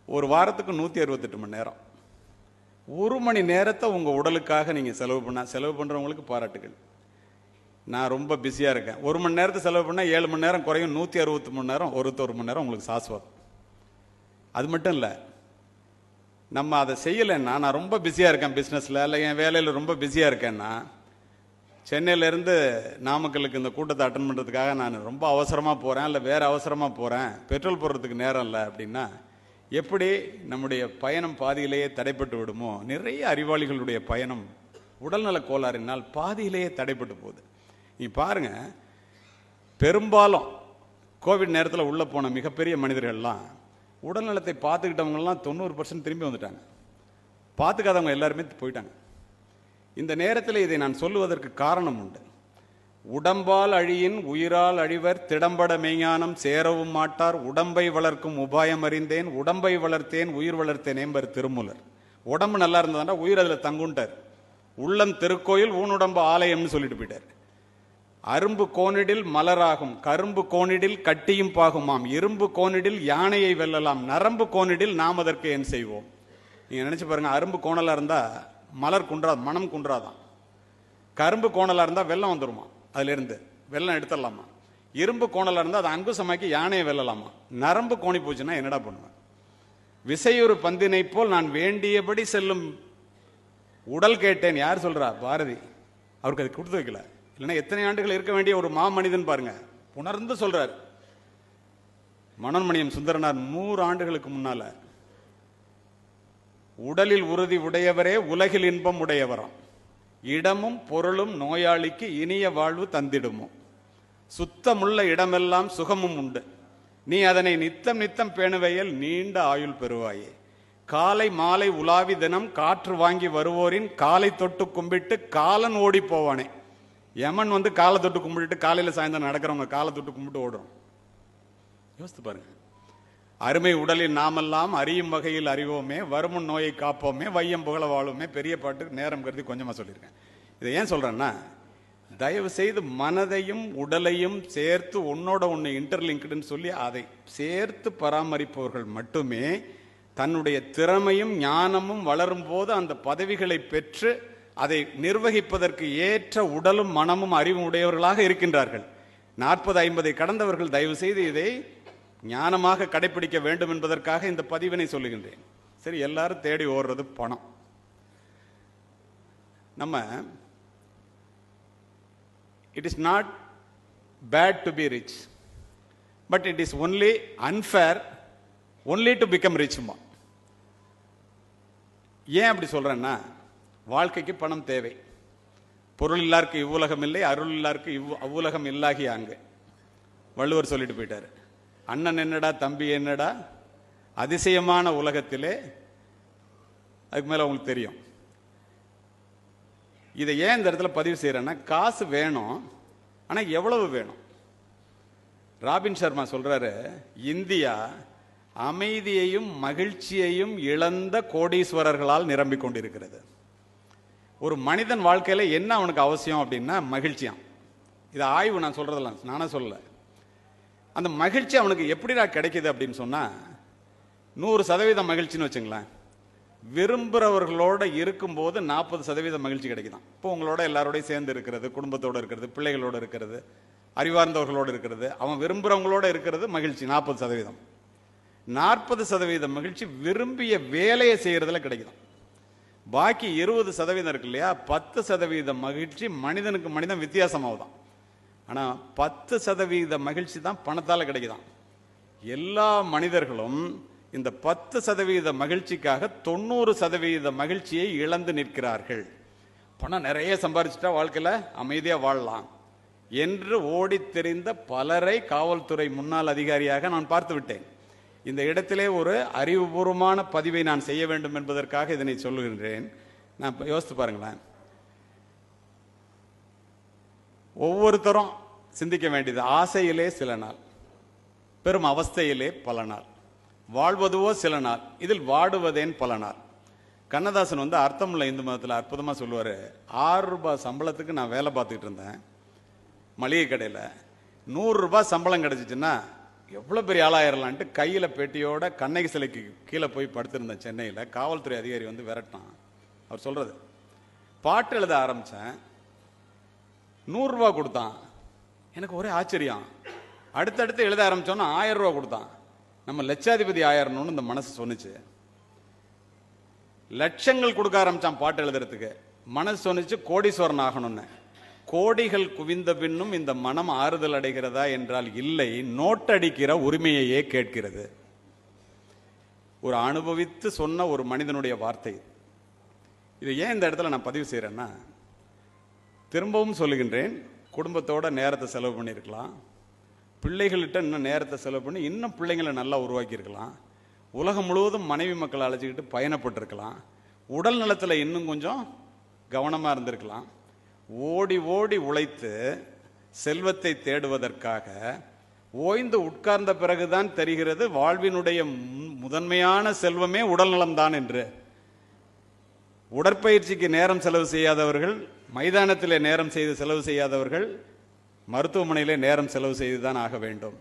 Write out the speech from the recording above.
ஒரு வாரத்துக்கு 168 மணி நேரம். 1 மணி நேரத்தை உங்கள் உடலுக்காக நீங்கள் செலவு பண்ணுறவங்களுக்கு பாராட்டுகள். நான் ரொம்ப பிஸியாக இருக்கேன். 1 மணி நேரத்தை செலவு பண்ணால் 7 மணி நேரம் குறையும். 163 மணி நேரம், 1 மணி நேரம் உங்களுக்கு சாஸ்வதம். அது மட்டும் இல்லை, நம்ம அதை செய்யலைன்னா, நான் ரொம்ப பிஸியாக இருக்கேன் பிஸ்னஸில், இல்லை என் வேலையில் ரொம்ப பிஸியாக இருக்கேன்னா, சென்னையிலேருந்து நாமக்கலுக்கு இந்த கூட்டத்தை அட்டன் பண்ணுறதுக்காக நான் ரொம்ப அவசரமாக போகிறேன், இல்லை வேறு அவசரமாக போகிறேன், பெட்ரோல் போடுறதுக்கு நேரம் இல்லை அப்படின்னா, எப்படி நம்முடைய பயணம் பாதியிலேயே தடைப்பட்டு விடுமோ, நிறைய அறிவாளிகளுடைய பயணம் உடல்நல கோளாறினால் பாதியிலேயே தடைப்பட்டு போகுது. நீ பாருங்க, பெரும்பாலும் கோவிட் நேரத்தில் உள்ளே போன மிகப்பெரிய மனிதர்கள்லாம் உடல்நலத்தை பார்த்துக்கிட்டவங்கலாம் 90% திரும்பி வந்துட்டாங்க. பார்த்துக்காதவங்க எல்லாருமே போயிட்டாங்க. இந்த நேரத்தில் இதை நான் சொல்லுவதற்கு காரணம் உண்டு. உடம்பால் அழியின் உயிரால் அழிவர், திடம்பட மெய்ஞானம் சேரவும் மாட்டார், உடம்பை வளர்க்கும் உபாயம் அறிந்தேன், உடம்பை வளர்த்தேன் உயிர் வளர்த்தேன் என்பர் திருமூலர். உடம்பு நல்லா இருந்ததுன்னா உயிர் அதில் தங்குண்டார். உள்ளம் திருக்கோயில் ஊனுடம்பு ஆலயம்னு சொல்லிட்டு போயிட்டார். அரும்பு கோணிடில் மலராகும், கரும்பு கோணிடில் கட்டியும் பாகுமாம், இரும்பு கோணிடில் யானையை வெல்லலாம், நரம்பு கோணிடில் நாம் அதற்கு ஏன் செய்வோம். நீங்கள் நினச்சி பாருங்கள், அரும்பு கோணலாக இருந்தால் மலர் குன்றாது, மனம் குன்றாதான். கரும்பு கோணலாக இருந்தால் வெள்ளம் வந்துடுமா, அதிலிருந்து வெள்ளம் எடுத்துடலாமா. இரும்பு கோணலாக இருந்தால் அதை அங்குசமாக்கி யானையை வெல்லலாமா. நரம்பு கோணி போச்சுன்னா என்னடா பண்ணுவேன். விசையொரு பந்தினை போல் நான் வேண்டியபடி செல்லும் உடல் கேட்டேன். யார் சொல்றா? பாரதி. அவருக்கு அது கொடுத்து வைக்கல, இல்லைன்னா எத்தனை ஆண்டுகள் இருக்க வேண்டிய ஒரு மாமனிதன் பாருங்க, உணர்ந்து சொல்றார். மனோன்மணியம் சுந்தரனார் 100 ஆண்டுகளுக்கு முன்னால, உடலில் உறுதி உடையவரே உலகில் இன்பம் உடையவராம், இடமும் பொருளும் நோயாளிக்கு இனிய வாழ்வு தந்திடுமோ, சுத்தமுள்ள இடமெல்லாம் சுகமும் உண்டு, நீ அதனை நித்தம் நித்தம் பேணுவையில் நீண்ட ஆயுள் பெறுவாயே, காலை மாலை உலாவி தினம் காற்று வாங்கி வருவோரின் காலை தொட்டு கும்பிட்டு காலன் ஓடி போவானே. யமன் வந்து காலை தொட்டு கும்பிட்டு காலையில் சாயந்தரம் நடக்கிறவங்க காலை தொட்டு கும்பிட்டு ஓடுறோம். யோசித்து பாருங்க. அருமை உடலில் நாமெல்லாம் அறியும் வகையில் அறிவோமே, வருமுன் நோயை காப்போமே, வையம் புகழ வாழுமே. பெரிய பாட்டு நேரம் கருதி கொஞ்சமாக சொல்லியிருக்கேன். இதை ஏன் சொல்கிறேன்னா, தயவு செய்து மனதையும் உடலையும் சேர்த்து ஒன்னோட ஒன்று இன்டர்லிங்க்டுன்னு சொல்லி அதை சேர்த்து பராமரிப்பவர்கள் மட்டுமே தன்னுடைய திறமையும் ஞானமும் வளரும் போது அந்த பதவிகளை பெற்று அதை நிர்வகிப்பதற்கு ஏற்ற உடலும் மனமும் அறிவும் உடையவர்களாக இருக்கின்றார்கள். 40-50 கடந்தவர்கள் தயவு செய்து இதை ஞானமாக கடைபிடிக்க வேண்டும் என்பதற்காக இந்த பதிவினை சொல்லுகின்றேன். சரி, எல்லாரும் தேடி ஓடுறது பணம். நம்ம it is not bad to be rich, but it is only unfair only to become ரிச்மா. ஏன் அப்படி சொல்றேன்னா, வாழ்க்கைக்கு பணம் தேவை. பொருள் இல்லாருக்கு இவ்வுலகம் இல்லை, அருள் இல்லாருக்கு அவ்வுலகம் இல்லாகி அங்கு. வள்ளுவர் சொல்லிட்டு போயிட்டாரு. அண்ணன் என்னடா தம்பி என்னடா அதிசயமான உலகத்திலே. அதுக்கு மேல உங்களுக்கு தெரியும். இதை ஏன் இந்த இடத்துல பதிவு செய்யறேன்னா, காசு வேணும், ஆனா எவ்வளவு வேணும். ராபின் சர்மா சொல்றாரு, இந்தியா அமைதியையும் மகிழ்ச்சியையும் இழந்த கோடீஸ்வரர்களால் நிரம்பிக் கொண்டிருக்கிறது. ஒரு மனிதன் வாழ்க்கையில என்ன அவனுக்கு அவசியம் அப்படின்னா மகிழ்ச்சியாம். இது ஆய்வு, நான் சொல்றதெல்லாம் நானே சொல்லல. அந்த மகிழ்ச்சி அவனுக்கு எப்படிடா கிடைக்குது அப்படின்னு சொன்னா, 100% மகிழ்ச்சின்னு வச்சுங்களேன். விரும்புகிறவர்களோட இருக்கும்போது 40% மகிழ்ச்சி கிடைக்குதான். இப்போ உங்களோட எல்லாரோடையும் சேர்ந்து இருக்கிறது, குடும்பத்தோடு இருக்கிறது, பிள்ளைகளோடு இருக்கிறது, அறிவார்ந்தவர்களோடு இருக்கிறது, அவன் விரும்புகிறவங்களோட இருக்கிறது மகிழ்ச்சி 40%. 40% மகிழ்ச்சி விரும்பிய வேலையை செய்யறதுல கிடைக்குதான். பாக்கி 20% இருக்கு இல்லையா, 10% மகிழ்ச்சி மனிதனுக்கு மனிதன் வித்தியாசமாகுதான். ஆனா 10% மகிழ்ச்சி தான் பணத்தால கிடைக்குதான். எல்லா மனிதர்களும் இந்த 10% மகிழ்ச்சிக்காக 90% மகிழ்ச்சியை இழந்து நிற்கிறார்கள். பணம் நிறைய சம்பாதிச்சுட்டா வாழ்க்கையில அமைதியா வாழலாம் என்று ஓடி தெரிந்த பலரை காவல்துறை முன்னாள் அதிகாரியாக நான் பார்த்து விட்டேன். இந்த இடத்திலே ஒரு அறிவுபூர்வமான பதிவை நான் செய்ய வேண்டும் என்பதற்காக இதனை சொல்லுகின்றேன். நான் யோசித்து பாருங்களேன். ஒவ்வொருத்தரும் சிந்திக்க வேண்டியது, ஆசையிலே சில நாள், பெரும் அவஸ்தையிலே பல நாள், வாழ்வதுவோ சில நாள், இதில் வாடுவதேன் பல நாள். கண்ணதாசன் வந்து அர்த்தமுள்ள இந்து மதத்தில் அற்புதமாக சொல்லுவார். 6 ரூபாய் சம்பளத்துக்கு நான் வேலை பார்த்துக்கிட்டு இருந்தேன் மளிகை கடையில். 100 ரூபாய் சம்பளம் கிடைச்சிச்சுன்னா எவ்வளோ பெரிய ஆளாயிரலான்ட்டு கையில் பெட்டியோட கண்ணகி சிலைக்கு கீழே போய் படுத்திருந்தேன் சென்னையில். காவல்துறை அதிகாரி வந்து விரட்டான். அவர் சொல்கிறது, பாட்டு எழுத ஆரம்பித்தேன், 100 ரூபா கொடுத்தான். எனக்கு ஒரே ஆச்சரியம். அடுத்தடுத்து எழுத ஆரம்பித்தோன்னா 1000 ரூபா கொடுத்தான். நம்ம லட்சாதிபதி ஆயிரணும்னு இந்த மனசு சொன்னிச்சு. லட்சங்கள் கொடுக்க ஆரம்பித்தான் பாட்டு எழுதுறதுக்கு. மனசு சொன்னிச்சு கோடீஸ்வரன் ஆகணும்னு. கோடிகள் குவிந்த பின்னும் இந்த மனம் ஆறுதல் அடைகிறதா என்றால் இல்லை, நோட்டடிக்கிற உரிமையையே கேட்கிறது. ஒரு அனுபவித்து சொன்ன ஒரு மனிதனுடைய வார்த்தை. இதை ஏன் இந்த இடத்துல நான் பதிவு செய்கிறேன்னா, திரும்பவும் சொல்லுகின்றேன், குடும்பத்தோட நேரத்தை செலவு பண்ணியிருக்கலாம், பிள்ளைகள்கிட்ட இன்னும் நேரத்தை செலவு பண்ணி இன்னும் பிள்ளைங்களை நல்லா உருவாக்கியிருக்கலாம், உலகம் முழுவதும் மனைவி மக்களை அழைச்சிக்கிட்டு பயணப்பட்டிருக்கலாம், உடல் நலத்தில் இன்னும் கொஞ்சம் கவனமாக இருந்திருக்கலாம். ஓடி ஓடி உழைத்து செல்வத்தை தேடுவதற்காக ஓய்ந்து உட்கார்ந்த பிறகுதான் தெரிகிறது வாழ்வினுடைய முதன்மையான செல்வமே உடல் நலம்தான் என்று. உடற்பயிற்சிக்கு நேரம் செலவு செய்யாதவர்கள், மைதானத்திலே நேரம் செய்து செலவு செய்யாதவர்கள், மருத்துவமனையிலே நேரம் செலவு செய்துதான் ஆக வேண்டும்.